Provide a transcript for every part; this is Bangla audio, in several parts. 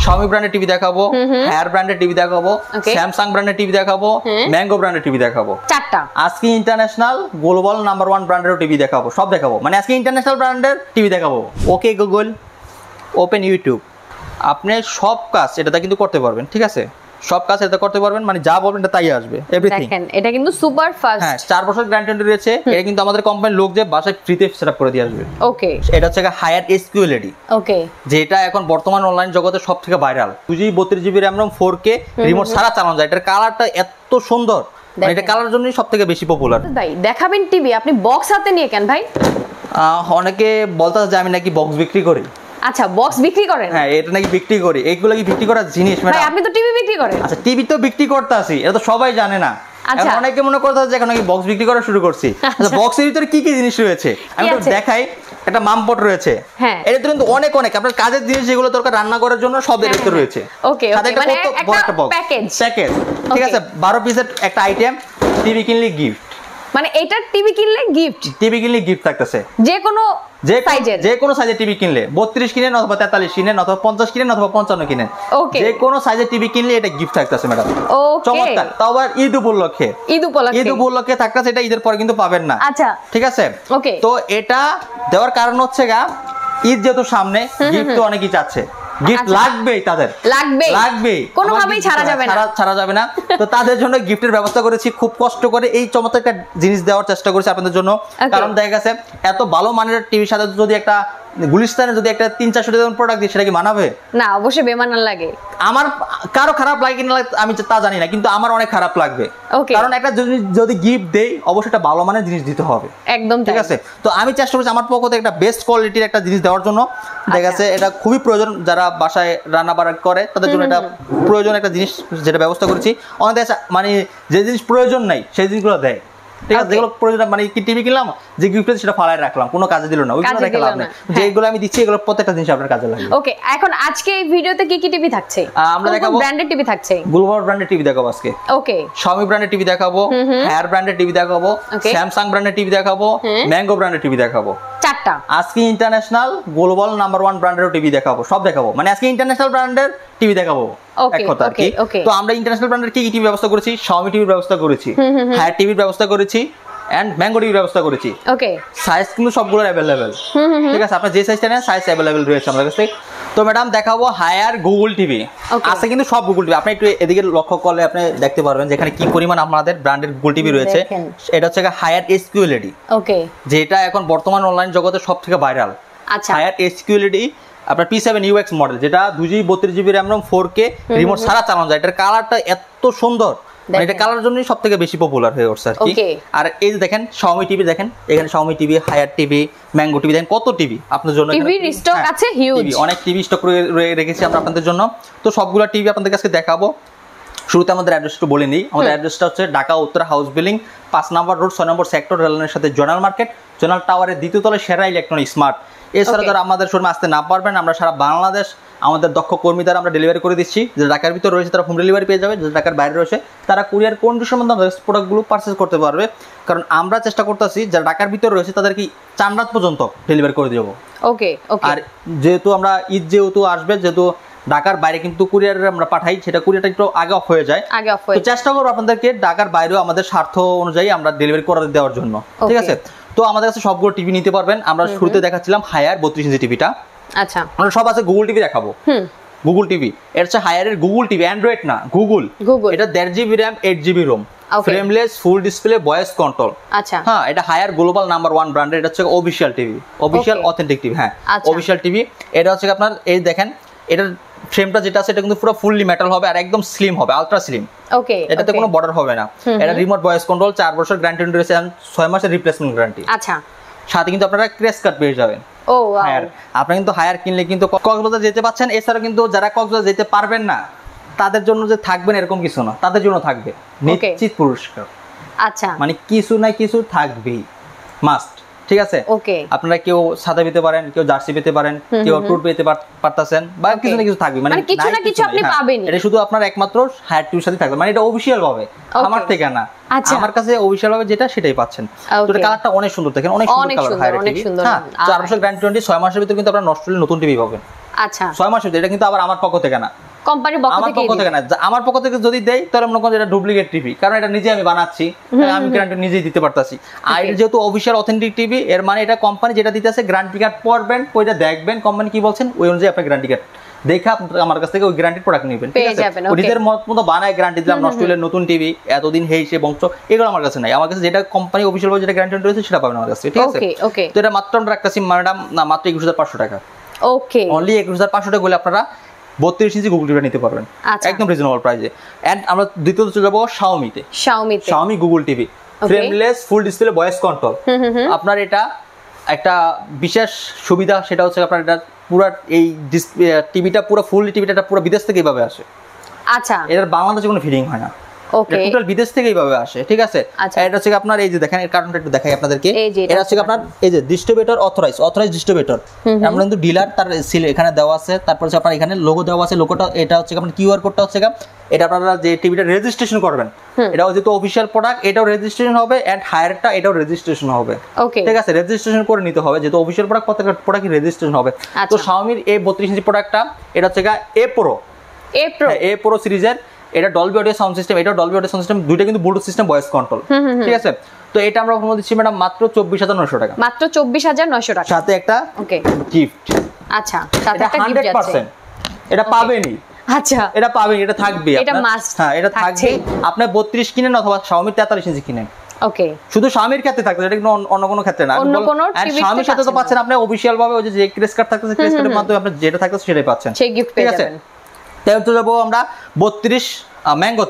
Xiaomi ব্র্যান্ডের টিভি দেখাবো, হায়ার ব্র্যান্ডের টিভি দেখাবো, স্যামসাং ব্র্যান্ডের টিভি দেখাবো, ম্যাঙ্গো ব্র্যান্ডের টিভি দেখাবো। চারটা। আজকে ইন্টারন্যাশনাল গ্লোবাল নাম্বার 1 ব্র্যান্ডের টিভি দেখাবো, সব দেখাবো। মানে আজকে ইন্টারন্যাশনাল ব্র্যান্ডের টিভি দেখাবো। ওকে গুগল, ওপেন ইউটিউব, আপনি সব কাজ এটাতে কিন্তু করতে পারবেন, ঠিক আছে? সব কাজ এটা করতে পারবেন, মানে যা বলবেন এটা তাই আসবে, এভরিথিং। দেখেন এটা কিন্তু সুপার ফাস্ট। হ্যাঁ, 4 বছর গ্যারান্টি রয়েছে। এটা কিন্তু আমাদের কোম্পানির লোক যে বাসায় ফ্রিতে সেটআপ করে দিয়ে আসবে। ওকে, এটা হচ্ছে হায়ার এসকিউএলডি। ওকে, যেটা এখন বর্তমান অনলাইন জগতে সবথেকে viral. 2GB 32GB RAM ROM 4K remote ছাড়া চালানো যায়। এটার কালারটা এত সুন্দর, মানে এটা কালার জন্যই সবথেকে বেশি পপুলার। ভাই দেখাবেন টিভি, আপনি বক্স হাতে নিয়ে কেন ভাই? অনেকে বলতে যে আমি নাকি বক্স বিক্রি করি। আচ্ছা, বক্স বিক্রি করেন? হ্যাঁ, এটা নাকি বিক্রি করি। এইগুলো কি বিক্রি করার জিনিস ম্যাডাম? ভাই আপনি তো টিভি বিক্রি করেন। আচ্ছা, টিভি তো বিক্রি করতে আসি, এটা তো সবাই জানে না। এখন অনেকে মনে করতে যে এখন নাকি বক্স বিক্রি করা শুরু করছি। আচ্ছা, বক্সের ভিতরে কি কি জিনিস রয়েছে আমি একটু দেখাই। একটা মামপট রয়েছে, এর ভিতরে কিন্তু অনেক আপনার কাজের জিনিস যেগুলো দরকার রান্না করার জন্য সব এর ভিতরে রয়েছে। ওকে, মানে একটা প্যাকেজ, ঠিক আছে? 12 পিসের একটা আইটেম। টিভি কিনলে গিফট, মানে এটা টিভি কিনলে গিফট, টিভি কিনলে গিফট থাকতেছে। যে কোনো সাইজের টিভি কিনলে 32 কিনেন অথবা 43 কিনেন অথবা 50 কিনেন অথবা 55 কিনেন, যে কোনো সাইজের টিভি কিনলে এটা গিফট থাকতেছে ম্যাডাম। চমৎকার। তাও আবার ঈদ উপলক্ষে থাকতেছে। এটা ঈদের পরে কিন্তু পাবেন না। আচ্ছা, ঠিক আছে? তো এটা দেওয়ার কারণ হচ্ছে ঈদ যেহেতু সামনে, গিফট তো অনেকেই চাচ্ছে, গিফট লাগবেই, তাদের লাগবে, কোনোভাবেই ছাড়া যাবে না। তো তাদের জন্য গিফটের ব্যবস্থা করেছি। খুব কষ্ট করে এই চমৎকার একটা জিনিস দেওয়ার চেষ্টা করেছি আপনাদের জন্য। কারণ দেখা গেছে এত ভালো মানের টিভির সাথে যদি একটা গুলিস্তানে যদি একটা 300-400 টাকার প্রোডাক্ট দিই, সেটা কি মানাবে? না, অবশ্যই বেমানান লাগে। আমার কারো খারাপ লাগে কিনা আমি তা জানি না, কিন্তু আমার অনেক খারাপ লাগবে। কারণ একটা যদি গিফট দেই, অবশ্যই একটা ভালো মানের জিনিস দিতে হবে। একদম ঠিক আছে? তো আমি চেষ্টা করছি আমার পক্ষ থেকে একটা বেস্ট কোয়ালিটির একটা জিনিস দেওয়ার জন্য। দেখা গেছে এটা খুবই প্রয়োজন, যারা বাসায় রান্না বান্না করে তাদের জন্য এটা প্রয়োজন একটা জিনিস, যেটা ব্যবস্থা করেছি। অনেক দেশ মানে যে জিনিস প্রয়োজন নাই সেই জিনিসগুলো দেয়, ঠিক আছে? যেগুলো প্রয়োজন, মানে কি টিভি কিনলাম, যে গিফট সেটা ফালায় রাখলাম, কোনো কাজে দিল না, ওইগুলো রেখে লাভ নেই। যেগুলো আমি দিচ্ছি এগুলো প্রত্যেকটা জিনিস আপনার কাজে লাগবে। ওকে, এখন আজকে এই ভিডিওতে কি কি টিভি থাকছে? আমরা দেখাবো ব্র্যান্ডেড টিভি থাকছে। গ্লোবাল ব্র্যান্ডের টিভি দেখাবো আজকে। ওকে, Xiaomi ব্র্যান্ডের টিভি দেখাবো, হায়ার ব্র্যান্ডের টিভি দেখাবো, স্যামসাং ব্র্যান্ডের টিভি দেখাবো, ম্যাঙ্গো ব্র্যান্ডের টিভি দেখাবো। চারটা। আজকে ইন্টারন্যাশনাল গ্লোবাল নাম্বার 1 ব্র্যান্ডের টিভি দেখাবো, সব দেখাবো। মানে আজকে ইন্টারন্যাশনাল ব্র্যান্ডের টিভি দেখাবো, এক কথা আর কি। তো আমরা ইন্টারন্যাশনাল ব্র্যান্ডের কি কি টিভি ব্যবস্থা করেছি? Xiaomi টিভির ব্যবস্থা করেছি, হায়ার টিভির ব্যবস্থা করেছি, এন্ড ম্যাঙ্গো টিভির ব্যবস্থা করেছি। ওকে, সাইজ কিন্তু সবগুলোর अवेलेबल, ঠিক আছে? আপনার যে সাইজটা নেন সাইজ अवेलेबल রয়েছে আমাদের কাছে। তো ম্যাডাম দেখাবো হায়ার গুগল টিভি। আছে কিন্তু সব গুগল টিভি। আপনি একটু এদিকে লক্ষ্য করলে আপনি দেখতে পারবেন যেখানে কি পরিমাণ আমাদের ব্র্যান্ডের গুগল টিভি রয়েছে। এটা হচ্ছে হায়ার এসকিউএলডি। ওকে, যেটা এখন বর্তমান অনলাইন জগতে সবথেকে ভাইরাল। আচ্ছা, হায়ার এসকিউএলডি আপনার P7 UX মডেল, যেটা 2GB 32GB RAM ROM 4K remote ছাড়া চালানো যায়। এটার কালারটা এত সুন্দর, এটা কালার জন্যই সবথেকে বেশি পপুলার হয়ে উঠছে আর কি। আর এই যে দেখেন Xiaomi টিভি, দেখেন এখানে Xiaomi TV, Haier TV, mango TV, দেখেন কত টিভি আপনাদের জন্য। টিভির স্টক আছে হিউজ, অনেক টিভি স্টক করে রেখেছি আমরা আপনাদের জন্য। তো সবগুলো টিভি আপনাদের কাছে দেখাবো। শুরুতে আমাদের অ্যাড্রেসটা বলে নিই। আমাদের অ্যাড্রেসটা হচ্ছে ঢাকা উত্তর হাউস বিল্ডিং 5 নম্বর রোড 6 নম্বর সেক্টর, রেললাইনের সাথে জোনাল মার্কেট, জোনাল টাওয়ারের দ্বিতীয় তলায় সেরা ইলেকট্রনিক স্মার্ট। এছাড়া যারা আমাদের শোরুমে আসতে না পারবেন, আমরা সারা বাংলাদেশ আমাদের দক্ষ কর্মী দ্বারা আমরা ডেলিভারি করে দিচ্ছি। যে ঢাকার ভিতরে রয়েছে তারা হোম ডেলিভারি পেয়ে যাবে, যে ঢাকার বাইরে রয়েছে তারা কুরিয়ার কন্ডিশনের মধ্যে আমাদের প্রোডাক্টগুলো পারচেজ করতে পারবে। কারণ আমরা চেষ্টা করতেছি যারা ঢাকার ভিতরে রয়েছে তাদেরকে চাঁদরাত পর্যন্ত ডেলিভারি করে দেবো। ওকে, আর যেহেতু আমরা ঈদ যেহেতু আসবে, যেহেতু ঢাকার বাইরে কিন্তু কুরিয়ারে আমরা পাঠাই, সেটা কুরিয়ারটা একটু আগে অফ হয়ে যায়। তো চেষ্টা করবো আপনাদেরকে ঢাকার বাইরেও আমাদের স্বার্থ অনুযায়ী আমরা ডেলিভারি করে দেওয়ার জন্য, ঠিক আছে? তো আমাদের কাছে সবগুলো টিভি নিতে পারবেন। আমরা শুরুতে দেখাচ্ছিলাম হায়ার 32 ইঞ্চি টিভিটা। আচ্ছা, আমরা সব আছে গুগল টিভি দেখাবো। গুগল টিভি, এটা হচ্ছে হায়ারের গুগল টিভি, অ্যান্ড্রয়েড না, গুগল। এটা 1.5GB RAM 8GB ROM, frameless, full display, voice control. আচ্ছা, হ্যাঁ, এটা হায়ার গ্লোবাল নাম্বার 1 ব্র্যান্ডের। এটা হচ্ছে official TV, official authentic TV. হ্যাঁ, অফিশিয়াল টিভি। এটা হচ্ছে আপনার এই দেখেন, এটার ফ্রেমটা যেটা আছে এটা কিন্তু পুরো ফুললি মেটাল হবে আর একদম স্লিম হবে, আলট্রা স্লিম। ওকে, এটাতে কোনো বর্ডার হবে না। এটা রিমোট ভয়েস কন্ট্রোল, 4 বছর গ্যারান্টি রয়েছে, 6 মাসের রিপ্লেসমেন্ট গ্যারান্টি। আচ্ছা, সাথে কিন্তু আপনারা ক্র্যাশ কাট পেয়ে যাবেন। ও ওয়াও, আপনি কিন্তু হায়ার কিনলে কিন্তু কক্সবাজার যেতে পাচ্ছেন। এছাড়া কিন্তু যারা কক্সবাজার যেতে পারবেন না তাদের জন্য যে থাকবেন এরকম কিছু না, তাদের জন্য থাকবে নিশ্চিত পুরস্কার। আচ্ছা, মানে কিছু না কিছু থাকবেই, মাস্ট, ঠিক আছে? ওকে, আপনারা কেউ সাদা পেতে পারেন, কেউ জার্সি পেতে পারেন, কেউ টুর পেতে পারতেছেন, বা কিছু না কিছু থাকবে। মানে কিছু না কিছু আপনি পাবেন। এটা শুধু আপনার একমাত্র হায়ার টিভির সাথে থাকবে, মানে এটা অফিশিয়াল ভাবে, আমার থেকে না। আমার কাছে অফিশিয়াল ভাবে যেটা সেটাই পাচ্ছেন। তো এটা কালারটা অনেক সুন্দর, দেখেন অনেক সুন্দর কালার হায়ার টিভি। হ্যাঁ, 4 বছর গ্যারান্টি, 6 মাসের ভিতরে কিন্তু আপনারা নষ্ট হলে নতুন টিভি পাবেন। আচ্ছা 6 মাসের ভিতরে, এটা কিন্তু আবার আমার পক্ষ থেকে না, কোম্পানির পক্ষ আমার পক্ষ থেকে না, আমার পক্ষ থেকে যদি দেই তাহলে মনে করেন এটা ডুপ্লিকেট টিভি, কারণ এটা নিজে আমি বানাচ্ছি, আমি গ্যারান্টি নিজেই দিতে পারতাছি। আর এটা যেহেতু অফিশিয়াল অথেন্টিক টিভি, এর মানে এটা কোম্পানি যেটা দিতেছে গ্যারান্টি কার্ড পড়বেন, ওইটা দেখবেন কোম্পানি কি বলছেন, ওই অনুযায়ী আপনি গ্যারান্টি কার্ড দেখে আমার কাছ থেকে ওই গ্যারান্টির প্রোডাক্ট নেবেন, ঠিক আছে? ওদের মতো বানায় গ্যারান্টি দিলাম, নষ্ট হলে নতুন টিভি, এতদিন হেই সে বংশ, এগুলো আমার কাছে নাই। আমার কাছে যেটা কোম্পানি অফিশিয়াল যেটা গ্যারান্টি রয়েছে সেটা পাবেন আমার কাছে, ঠিক আছে? তো এটা মাত্র আমরা রাখতেছি ম্যাডাম না মাত্র 21,500 টাকা। ওকে, অনলি 21,500 টাকা হলে আপনারা 32 ইঞ্চি গুগল টিভি নিতে পারবেন একদম রিজনেবল প্রাইসে। এন্ড আমরা দ্বিতীয়ত চলে যাবো Xiaomi Google TV, frameless full display voice control. আপনার এটা একটা বিশেষ সুবিধা, সেটা হচ্ছে আপনার এটা পুরো এই টিভিটা পুরো ফুল টিভিটা পুরো বিদেশ থেকে এইভাবে আসে। আচ্ছা, এর বাংলাদেশে কোনো ফিটিং হয় না, ওকে, টোটাল বিদেশ থেকে এইভাবে আসে, ঠিক আছে? এটা হচ্ছে আপনার এই যে দেখেন, এর কারণটা একটু দেখাই আপনাদেরকে। এটা হচ্ছে আপনার এই যে ডিস্ট্রিবিউটর অথরাইজ ডিস্ট্রিবিউটর, আমরা কিন্তু ডিলার তার সিল এখানে দেওয়া আছে, তারপর হচ্ছে আপনার এখানে লোগো দেওয়া আছে, লোগোটা এটা হচ্ছে আপনার কিউআর কোডটা হচ্ছে এটা আপনারা যে টিভিটা রেজিস্ট্রেশন করবেন, এটাও যেহেতু অফিশিয়াল প্রোডাক্ট, এটাও রেজিস্ট্রেশন হবে, এন্ড হায়ারটা এটাও রেজিস্ট্রেশন হবে, ঠিক আছে? রেজিস্ট্রেশন করে নিতে হবে, যেহেতু অফিশিয়াল প্রোডাক্ট, প্রত্যেকটা প্রোডাক্ট রেজিস্ট্রেশন হবে। তো শাওমির এই 32 ইঞ্চি প্রোডাক্টটা, এটা হচ্ছে এ প্রো সিরিজের, এটা ডলবি অডিও সাউন্ড সিস্টেম, এটা ডলবি অডিও সাউন্ড সিস্টেম, দুইটা কিন্তু ব্লুটুথ সিস্টেম ভয়েস কন্ট্রোল, ঠিক আছে? তো এটা আমরা প্রমো দিচ্ছি ম্যাডাম মাত্র 24,900 টাকা, মাত্র 24,900 টাকা, সাথে একটা ওকে গিফট। আচ্ছা, সাথে একটা গিফট যাচ্ছে, 100% এটা পাবেনই। আচ্ছা, এটা পাবেন, এটা থাকবে, এটা মাস্ট, হ্যাঁ এটা থাকবে। আপনি 32 কিনেন অথবা Xiaomi 43 ইঞ্চি কিনেন, ওকে, শুধু Xiaomiর ক্ষেত্রে থাকবে, এটা কিন্তু অন্য কোনো ক্ষেত্রে না। অন্য কোনো টিভির Xiaomiর সাথে তো পাচ্ছেন আপনি অফিশিয়াল ভাবে ওই যে ক্রেস কার্ড থাকতেছে, ক্রেস কার্ডের মাধ্যমে আপনি যেটা থাকতেছে সেটাই পাচ্ছেন, সেই গিফট পেয়ে যাবেন। তাই তো যাবো আমরা 32 ম্যাঙ্গো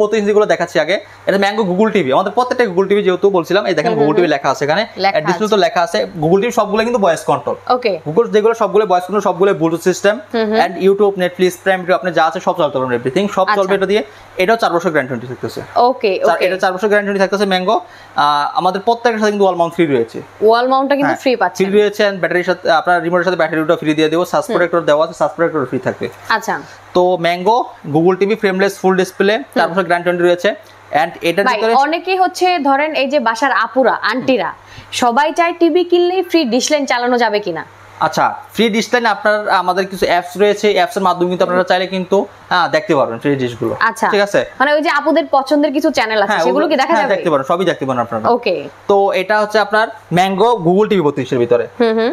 32 ইঞ্চি গুলো দেখাচ্ছি আগে। এটা ম্যাঙ্গো গুগল টিভি, আমাদের প্রত্যেকটা গুগল টিভি যেহেতু বলছিলাম, এই দেখেন গুগল টিভি লেখা আছে এখানে, ডিসপ্লে তো লেখা আছে। গুগল টিভি সবগুলো কিন্তু ভয়েস কন্ট্রোল, ওকে, গুগল যেগুলো সবগুলো ভয়েস কন্ট্রোল, সবগুলো bluetooth system, and YouTube, Netflix, Prime Video আপনি যা আছে সব চালাতে পারবেন, এভরিথিং সব চলবে এটা দিয়ে। এটাও 4 বছর গ্যারান্টি থাকতেছে, ওকে, এটা 4 বছর গ্যারান্টি থাকতেছে ম্যাঙ্গো। আমাদের প্রত্যেকটার সাথে কিন্তু ওয়াল মাউন্ট ফ্রি রয়েছে, ওয়াল মাউন্টটা কিন্তু ফ্রি পাচ্ছেন, ফ্রি রয়েছে, এন্ড ব্যাটারির সাথে আপনার রিমোটের সাথে ব্যাটারিটা ফ্রি দিয়ে দেব, সাস প্রোটেক্টর দেওয়া আছে, সাস প্রোটেক্টর ফ্রি থাকবে। আচ্ছা, তো mango Google TV frameless full display 4 বছর গ্যারান্টি রয়েছে। এন্ড এটার ভিতরে অনেকেই হচ্ছে ধরেন এই যে বাসার আপুরা আন্টিরা সবাই চায় টিভি কিনলেই ফ্রি ডিশ লাইন চালানো যাবে কিনা। আচ্ছা, ফ্রি ডিশ লাইন আপনার আমাদের কিছু অ্যাপস রয়েছে, অ্যাপস এর মাধ্যমে কিন্তু আপনারা চাইলে কিন্তু দেখতে পারবেন ফ্রি ডিশ গুলো, ঠিক আছে? মানে ওই যে আপুদের পছন্দের কিছু চ্যানেল আছে সেগুলো কি দেখা যাবে? দেখতে পারেন, সবই দেখতে পারেন আপনারা, ওকে। তো এটা হচ্ছে আপনার ম্যাঙ্গো গুগল টিভি 32 এর ভিতরে।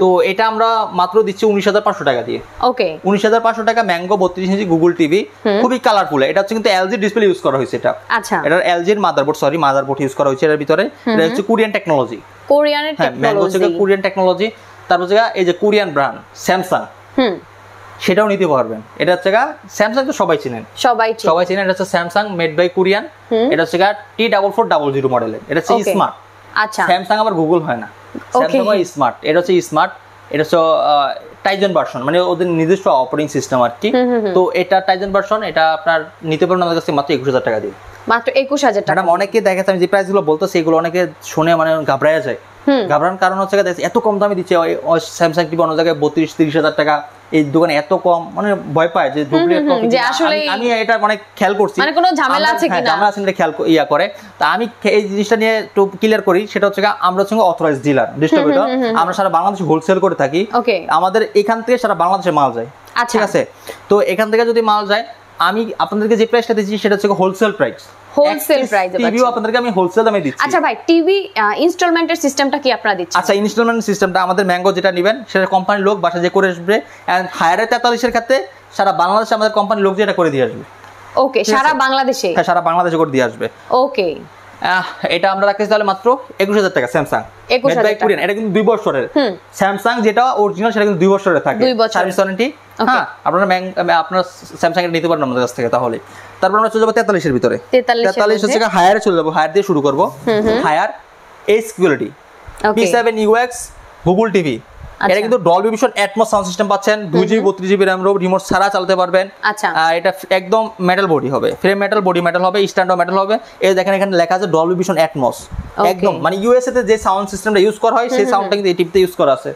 তো এটা আমরা মাত্র দিচ্ছি 19,500 টাকা দিয়ে, ওকে, 19,500 টাকা ম্যাঙ্গো 32 ইঞ্চি গুগল টিভি, খুবই কালারফুল। এটা হচ্ছে কিন্তু এলজি ডিসপ্লে ইউজ করা হয়েছে, এটা আচ্ছা, এটা এলজি এর মাদারবোর্ড ইউজ করা হয়েছে এর ভিতরে। এটা হচ্ছে কোরিয়ান টেকনোলজি, কোরিয়ানের টেকনোলজি, ম্যাঙ্গো হচ্ছে কোরিয়ান টেকনোলজি। তারপর হচ্ছে এই যে কোরিয়ান ব্র্যান্ড স্যামসাং, সেটাও নিতে পারবেন। এটা হচ্ছে স্যামসাং তো সবাই চিনেন, এটা হচ্ছে স্যামসাং মেড বাই কোরিয়ান। এটা হচ্ছে T4400 মডেলের, এটা হচ্ছে স্মার্ট। আচ্ছা, স্যামসাং আবার গুগল হয় না, স্যামসাং হয় স্মার্ট। এটা হচ্ছে স্মার্ট, এটা হচ্ছে টাইজন ভার্সন, মানে ওদের নিজস্ব অপারেটিং সিস্টেম আর কি। তো এটা টাইজন ভার্সন, এটা আপনার নিতে পারবেন আমাদের কাছে মাত্র 21,000 টাকা দিয়ে, মাত্র 21,000 টাকা। ম্যাডাম অনেকে দেখেছে আমি যে প্রাইস গুলো বলতেছি, এগুলো অনেকে শুনে মানে ঘাবড়ায় যায়। ঘাবড়ানোর কারণ হচ্ছে এত কম দামে দিচ্ছে স্যামসাং টিভি, অন্য জায়গায় 32-30,000 টাকা, এই দোকানে এত কম, মানে ভয় পায় যে আমি এটা অনেক খেয়াল করছি, মানে কোনো ঝামেলা আছে কিনা, ঝামেলা আছে কিনা খেয়াল করে। তা আমি এই জিনিসটা নিয়ে একটু ক্লিয়ার করি, সেটা হচ্ছে আমরা হচ্ছে অথরাইজ ডিলার ডিস্ট্রিবিউটর, আমরা সারা বাংলাদেশে হোলসেল করে থাকি। আমাদের এখান থেকে সারা বাংলাদেশে মাল যায়, ঠিক আছে? তো এখান থেকে যদি মাল যায়, আমি আপনাদেরকে যে প্রাইসটা দিচ্ছি সেটা হচ্ছে হোলসেল প্রাইস, টিভিও আপনাদেরকে আমি হোলসেল দামে দিচ্ছি। আচ্ছা ভাই, টিভি ইনস্টলমেন্টের সিস্টেমটা কি আপনারা দিচ্ছেন? আচ্ছা, ইনস্টলমেন্ট সিস্টেমটা আমাদের ম্যাঙ্গো যেটা নেবেন সেটা কোম্পানির লোক বাসা যে করে আসবে, এন্ড হায়ারে 43 এর ক্ষেত্রে সারা বাংলাদেশে আমাদের কোম্পানির লোক যেটা করে দিয়ে আসবে। ওকে, সারা বাংলাদেশে? হ্যাঁ, সারা বাংলাদেশে করে দিয়ে আসবে। ওকে, এটা আমরা রাখছি তাহলে মাত্র 21,000 টাকা। স্যামসাং 21,000 টাকা, এটা কিন্তু 2 বছরের স্যামসাং, যেটা অরিজিনাল সেটা কিন্তু 2 বছরের থাকে, 2 বছর সার্ভিস ওয়ারেন্টি। হ্যাঁ, আপনার স্যামসাং এর নিতে পারেন আমাদের কাছ থেকে। তাহলে তারপর আমরা চলে যাব 43 এর ভিতরে। 43 হচ্ছে হায়ারে চলে যাব, হায়ার দিয়ে শুরু করব। Haier H QLED P7 UX Google TV, এটা কিন্তু Dolby Vision Atmos sound system পাচ্ছেন, 2GB 32GB RAM রিমোট ছাড়া চালাতে পারবেন। আচ্ছা, এটা একদম মেটাল বডি হবে, ফ্রেম মেটাল, বডি মেটাল হবে, স্ট্যান্ডও মেটাল হবে। এই দেখেন এখানে লেখা আছে ডলবি ভিশন অ্যাটমস, একদম মানে ইউএসএ তে যে সাউন্ড সিস্টেমটা ইউজ করা হয় সেই সাউন্ডটা কিন্তু এই টিভিতে ইউজ করা আছে,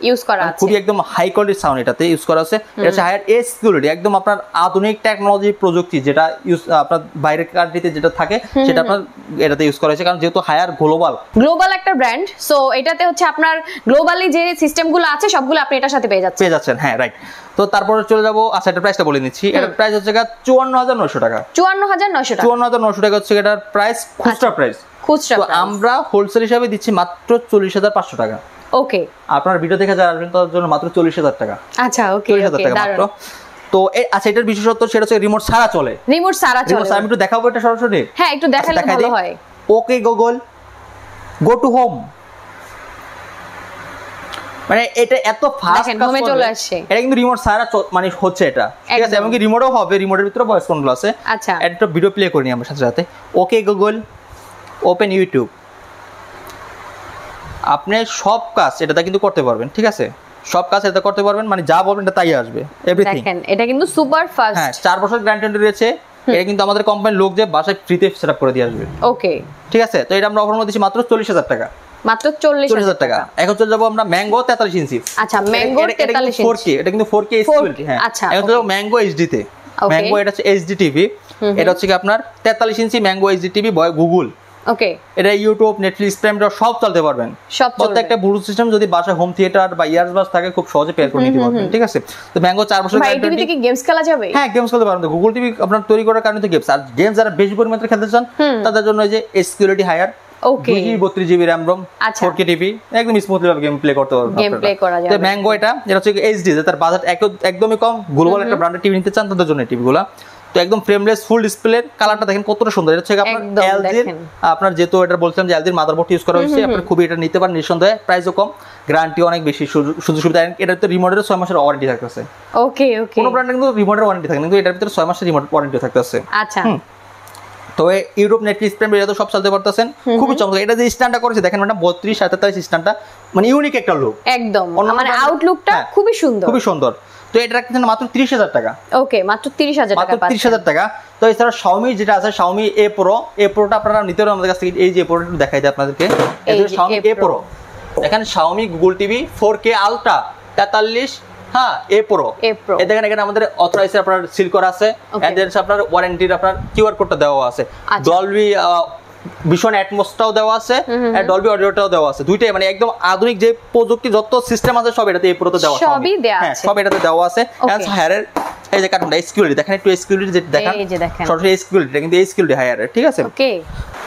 খুবই একদম হাই কোয়ালিটির সাউন্ড এটাতে ইউজ করা আছে। এটা হচ্ছে হায়ার এজ সিকিউরিটি, একদম আপনার আধুনিক টেকনোলজি প্রযুক্তি যেটা ইউজ আপনার বাইরের কান্ট্রিতে যেটা থাকে সেটা আপনার এটাতে ইউজ করা হয়েছে, কারণ যেহেতু হায়ার গ্লোবাল একটা ব্র্যান্ড। সো এটাতে হচ্ছে আপনার গ্লোবালি যে সিস্টেমগুলো আছে সবগুলো আপনি এটার সাথে পেয়ে যাচ্ছেন। হ্যাঁ রাইট। তো তারপরে চলে যাবো, আচ্ছা এটার প্রাইসটা বলে নিচ্ছি। এটার প্রাইস হচ্ছে 54,900 টাকা। 54,900 টাকা। 54,900 টাকা হচ্ছে এটার প্রাইস, খুচরা প্রাইস। তো আমরা হোলসেল হিসাবে দিচ্ছি মাত্র 40,500 টাকা। ওকে, আপনার ভিডিও দেখে যারা আসবেন তাদের জন্য মাত্র 40,000 টাকা। আচ্ছা ওকে, 40,000 টাকা মাত্র। তো আচ্ছা এটার বিশেষত্ব সেটা হচ্ছে রিমোট ছাড়া চলে। রিমোট ছাড়া চলে। আমি একটু দেখাবো এটা সরাসরি। হ্যাঁ একটু দেখালে ভালো হয়। Okay Google go to home, মানে এটা এত ফাস্ট কাজ করে চলে আসে। এটা কিন্তু রিমোট ছাড়া মানে হচ্ছে এটা, ঠিক আছে? এবং কি রিমোটও হবে, রিমোটের ভিতরে ভয়েস কন্ট্রোল আছে। আচ্ছা একটা ভিডিও প্লে করে নিই আমরা সাথে সাথে। ওকে গুগল ওপেন ইউটিউব, আপনি সব কাজ এটাতে কিন্তু করতে পারবেন, ঠিক আছে? সব কাজ এটাতে করতে পারবেন, মানে যা বলবেন এটা তাই আসবে, এভরিথিং। দেখেন এটা কিন্তু সুপার ফাস্ট। হ্যাঁ 4 বছর গ্যারান্টি রয়েছে। এটা কিন্তু আমাদের কোম্পানির লোক যে বাসায় ফ্রিতে সেটআপ করে দিয়ে আসবে। ওকে ঠিক আছে। তো এটা আমরা অফার মধ্যে দিচ্ছি মাত্র 40,000 টাকা। মাত্র 40,000 টাকা। এখন চলে যাবো আমরা ম্যাঙ্গো 43 ইঞ্চি। আচ্ছা ম্যাঙ্গো 43 ইঞ্চি 4K, এটা কিন্তু 4K কোয়ালিটি। হ্যাঁ আচ্ছা এখন চলে যাবো ম্যাঙ্গো এইচডি তে। ম্যাঙ্গো এটা হচ্ছে এইচডি টিভি। এটা হচ্ছে কি আপনার 43 ইঞ্চি ম্যাঙ্গো এইচডি টিভি বয় গুগল। ওকে, এটা ইউটিউব, নেটফ্লিক্স, প্রাইম সব চলতে পারবেন। প্রত্যেকটা ব্লুটুথ সিস্টেম যদি বাসায় হোম থিয়েটার বা ইয়ারবাস থাকে খুব সহজে পেয়ার করে নিতে পারবেন, ঠিক আছে? তো ম্যাঙ্গো 4 বছর গ্যারান্টি। টিভিতে কি গেমস খেলা যাবে? হ্যাঁ গেমস খেলতে পারবেন। গুগল টিভি আপনার তৈরি করার কারণে তো গেমস, আর গেমস যারা বেশি পরিমাণে খেলতে চান তাদের জন্য এই যে সিকিউরিটি হায়ার, ওকে 32GB RAM ROM, 4K TV, একদম স্মুথলি ভাবে গেম প্লে করতে পারবেন। গেম প্লে করা যাবে। তো ম্যাঙ্গো এটা হচ্ছে এইচডি, তার বাজেট একদমই কম, গ্লোবাল একটা ব্র্যান্ডের টিভি নিতে চান তাদের জন্য এই টিভিগুলো। তো একদম ফ্রেমলেস ফুল ডিসপ্লে, কালারটা দেখেন কতটা সুন্দর। এটা হচ্ছে আপনার এলজির, আপনার যেহেতু এটা বলছিলাম যে এলজির মাদারবোর্ড ইউজ করা হয়েছে, আপনার খুবই এটা নিতে পারেন নিঃসন্দেহে। প্রাইসও কম, গ্যারান্টি অনেক বেশি, সুযোগ সুবিধা। এটা তো রিমোটের 6 মাসের ওয়ারেন্টি থাকতেছে। ওকে ওকে, কোন ব্র্যান্ডে কিন্তু রিমোটের ওয়ারেন্টি থাকে না, কিন্তু এটার ভিতরে 6 মাসের রিমোট ওয়ারেন্টি থাকতেছে। আচ্ছা তো ইউটিউব, নেটফ্লিক্স, প্রাইম এটা তো সব চালাতে পারতেছেন, খুবই চমৎকার। এটা যে স্ট্যান্ডটা করেছে দেখেন, মানে 32-47 স্ট্যান্ডটা, মানে ইউনিক একটা লুক একদম, মানে আউটলুকটা খুবই সুন্দর, খুবই সুন্দর। তো এটা রাখতেছেন মাত্র 30,000 টাকা। ওকে, মাত্র 30,000 টাকা, মাত্র 30,000 টাকা। তো এছাড়া Xiaomi যেটা আছে, Xiaomi A Pro, A Proটা আপনারা নিতে পারেন আমাদের কাছ থেকে। এই যে Pro একটু দেখাই দিই আপনাদেরকে, এই যে Xiaomi A Pro। এখানে Xiaomi Google TV 4K Ultra 43, হ্যাঁ A Pro। এই দেখেন এখানে আমাদের অথরাইজড আপনার সিল করা আছে, এন্ড দেন আপনার ওয়ারেন্টির আপনার কিউআর কোডটা দেওয়া আছে, ডলবি ভিশন অ্যাটমসটাও দেওয়া আছে, আর ডলবি অডিওটাও দেওয়া আছে। দুইটাই মানে একদম আধুনিক যে প্রযুক্তি যত সিস্টেম আছে সব এটাতে এই পুরোতে দেওয়া আছে, সবই দেওয়া আছে, হ্যাঁ সব এটাতে দেওয়া আছে। এন্ড হায়ারের এই যে কার্টুনটা সিকিউরিটি দেখেন, একটু সিকিউরিটি যেটা দেখেন, এই যে দেখেন সরাসরি সিকিউরিটি, কিন্তু এই সিকিউরিটি হায়ারের, ঠিক আছে? ওকে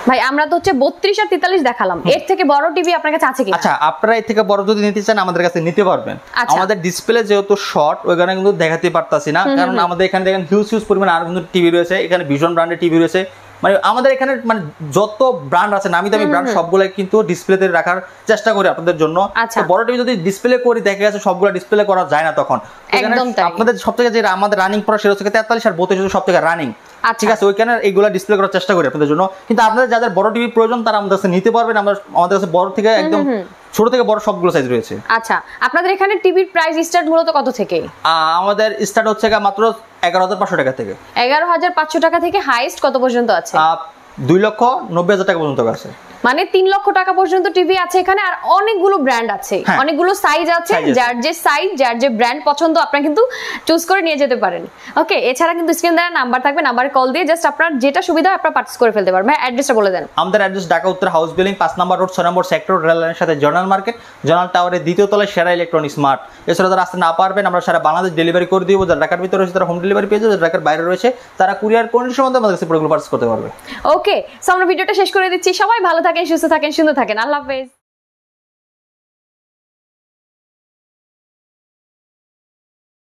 ভাই, আমরা তো হচ্ছে 32 আর 43 দেখালাম, এর থেকে বড় টিভি আপনার কাছে আছে কি? আচ্ছা, আপনারা এর থেকে বড় যদি নিতে চান আমাদের কাছে নিতে পারবেন। আমাদের ডিসপ্লে যেহেতু শর্ট, ওইখানে কিন্তু দেখাতে পারতাছি না, কারণ আমাদের এখানে দেখেন হিউজ পরিমাণ আর কিন্তু টিভি রয়েছে। এখানে ভিশন ব্র্যান্ডের টিভি রয়েছে, মানে আমাদের এখানে মানে যত ব্র্যান্ড আছে, নামি দামি ব্র্যান্ড সবগুলাই কিন্তু ডিসপ্লেতে রাখার চেষ্টা করি আপনাদের জন্য। বড় টিভি যদি ডিসপ্লে করি দেখা গেছে সবগুলো ডিসপ্লে করা যায় না, তখন আপনাদের সব থেকে যেটা আমাদের রানিং পড়া সেটা হচ্ছে 43 আর 32 সব থেকে রানিং, ঠিক আছে? ওইখানে এইগুলা ডিসপ্লে করার চেষ্টা করি আপনাদের জন্য। কিন্তু আপনাদের যাদের বড় টিভি প্রয়োজন তারা আমাদের কাছে নিতে পারবেন। আমাদের কাছে বড় থেকে একদম ছোট থেকে বড় সবগুলো সাইজ রয়েছে। আচ্ছা, আপনাদের এখানে টিভির প্রাইস স্টার্ট মূলত কত থেকে? আমাদের স্টার্ট হচ্ছে মাত্র 11,500 টাকা থেকে। 11,500 টাকা থেকে হাইয়েস্ট কত পর্যন্ত আছে? 2,90,000 টাকা পর্যন্ত আছে, মানে 3 লক্ষ টাকা পর্যন্ত টিভি আছে এখানে। আর অনেকগুলো ব্র্যান্ড আছে, অনেকগুলো সাইজ আছে, যার যে সাইজ, যার যে ব্র্যান্ড পছন্দ আপনারা কিন্তু চুজ করে নিয়ে যেতে পারেন। ওকে, এছাড়া কিন্তু স্ক্রিন দ্বারা নাম্বার থাকবে, নাম্বারে কল দিয়ে জাস্ট আপনার যেটা সুবিধা আপনারা পারচেজ করে ফেলতে পারবেন। ভাই অ্যাড্রেসটা বলে দেন। আমাদের অ্যাড্রেস ঢাকা উত্তর হাউস বিল্ডিং 5 নম্বর রোড 6 নম্বর সেক্টর, রেল লাইনের সাথে জর্নাল মার্কেট, জর্নাল টাওয়ারের দ্বিতীয় তলায় সেরা ইলেকট্রনিক্স মার্ট। এছাড়া যারা আসতে না পারবেন আমরা সারা বাংলাদেশ ডেলিভারি করে দিব। যারা ঢাকার ভিতরে রয়েছে তারা হোম ডেলিভারি পেয়ে যাবে, যারা ঢাকার বাইরে রয়েছে তারা কুরিয়ার কন্ডিশনের মধ্যে আমাদের কাছে প্রোডাক্টগুলো পারচেজ করতে পারবে। ওকে, সো আমরা ভিডিওটা শেষ করে দিচ্ছি। সবাই ভালো থাকেন, সুস্থ থাকেন, সুন্দর থাকেন। আল্লাহ হাফেজ।